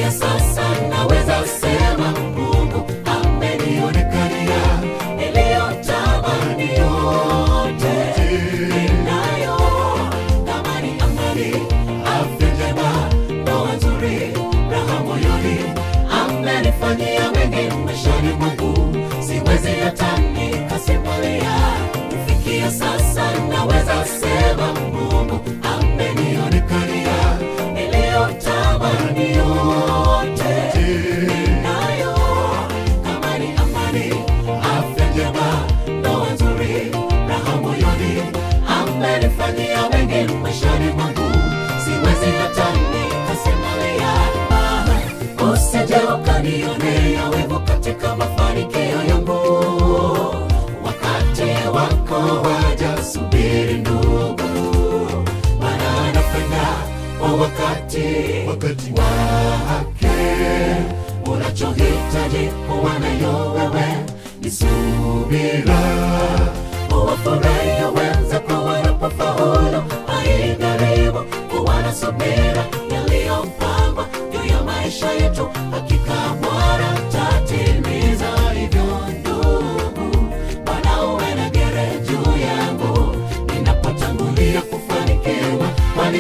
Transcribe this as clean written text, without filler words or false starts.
Kufikia sasa naweza sema Mungu amenionekania, niliyotamani yote ninayo, kama ni amani, afya njema, ndoa nzuri, raha moyoni. Amenifanyia mengi maishani mwangu, siwezi hata nikasimulia. Kufikia sasa naweza sema Mungu amenionekania, niliyotamani yote ninayo, kama ni amani, afya njema, ndoa nzuri, raha moyoni. Amenifanyia mengi maishani mwangu, siwezi hata nikasimulia. Usije ukanionea wivu katika mafanikio yangu, wakati wako waja, subiri ndugu, maana anafanya kwa wakati wake. Unachohitaji kuwa nayo wewe ni subira, uwafurahie wenzako wanapofaulu. Haijaribu kuwa na subira, yaliyopangwa juu ya maisha yetu hakika Bwana tatimiza. Hivyo ndugu, Bwana uwe na gere juu yangu ninapotangulia kufanikiwa, kwani